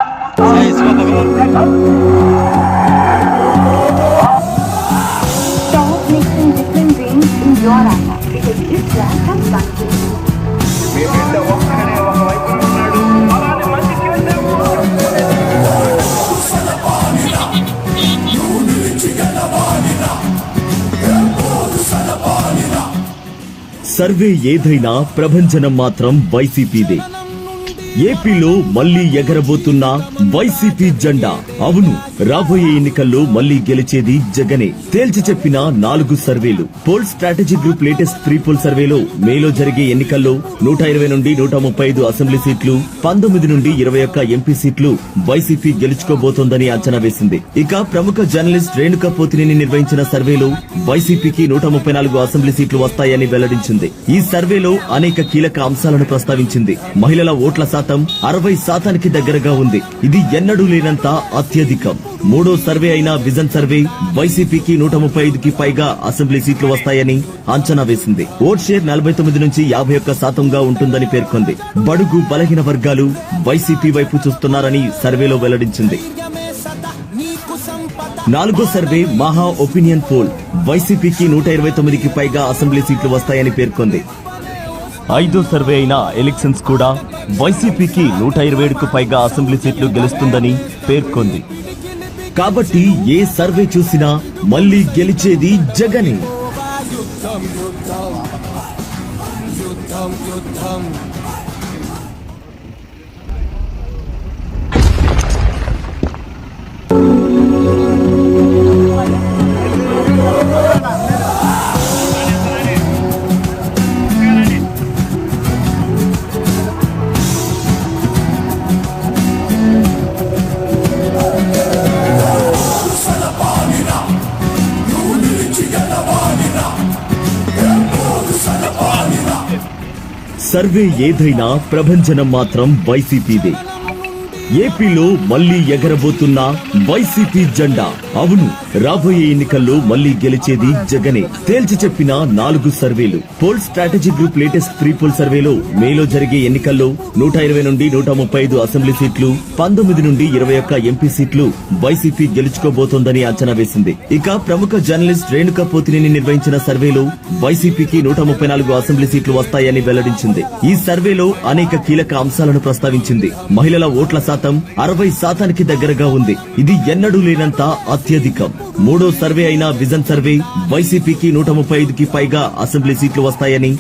Stop mixing different grains in your atta because this brand has succeeded. Survey ఏదైనా ప్రభంజనం మాత్రం వైసీపీదే. ఏపీలో మళ్లీ ఎగరబోతున్న వైసీపీ జెండా. అవును, రాబోయే ఎన్నికల్లో మళ్లీ గెలిచేది జగనే. తేల్చి చెప్పిన 4 సర్వేలు. Pole strategy group latest pre poll సర్వేలో మేలో జరిగే ఎన్నికల్లో 120 నుండి 135 అసెంబ్లీ సీట్లు, 19 నుండి 21 ఎంపీ సీట్లు వైసీపీ గెలుచుకోబోతోందని అంచనా వేసింది. ఇక ప్రముఖ జర్నలిస్ట్ రేణుకా పోతినేని నిర్వహించిన సర్వేలో వైసీపీకి 134 అసెంబ్లీ సీట్లు వస్తాయని వెల్లడించింది. ఈ సర్వేలో అనేక కీలక అంశాలను ప్రస్తావించింది. మహిళల ఓట్ల శాతం 60% దగ్గరగా ఉంది. ఇది ఎన్నడూ లేనంత అత్యధికం. మూడో సర్వే అయిన విజన్ సర్వే వైసీపీకి 135కి పైగా అసెంబ్లీ సీట్లు వస్తాయని అంచనా వేసింది. ఓట్ షేర్ 49 నుంచి 51% ఉంటుందని పేర్కొంది. బడుగు బలహీన వర్గాలు వైసీపీ వైపు చూస్తున్నారని సర్వేలో వెల్లడించింది. నాలుగో సర్వే మహా ఒపీనియన్ పోల్ వైసీపీకి 129కి పైగా అసెంబ్లీ సీట్లు వస్తాయని పేర్కొంది. ఐదో సర్వే అయిన ఎలక్షన్స్ కూడా వైసీపీకి 127కు పైగా అసెంబ్లీ సీట్లు గెలుస్తుందని పేర్కొంది. కాబట్టి ఏ సర్వే చూసినా మళ్లీ గెలిచేది జగనే. సర్వే ఏదైనా ప్రభంజనం మాత్రం వైసీపీదే. ఏపీలో మళ్లీ ఎగరబోతున్న వైసీపీ జెండా. అవును, రాబోయే ఎన్నికల్లో మళ్లీ గెలిచేది జగనే. తేల్చి చెప్పిన 4 సర్వేలు. Pole strategy group latest pre poll సర్వేలో మేలో జరిగే ఎన్నికల్లో 120 నుండి 135 అసెంబ్లీ సీట్లు, 19 నుండి 21 ఎంపీ సీట్లు వైసీపీ గెలుచుకోబోతోందని అంచనా వేసింది. ఇక ప్రముఖ జర్నలిస్ట్ రేణుకా పోతినేని నిర్వహించిన సర్వేలో వైసీపీకి 134 అసెంబ్లీ సీట్లు వస్తాయని వెల్లడించింది. ఈ సర్వేలో అనేక కీలక అంశాలను ప్రస్తావించింది. మహిళల ఓట్ల శాతం 60% దగ్గరగా ఉంది. ఇది ఎన్నడూ లేనంత అత్యధికం. మూడో సర్వే అయిన విజన్ సర్వే వైసీపీకి 135కి పైగా అసెంబ్లీ సీట్లు వస్తాయని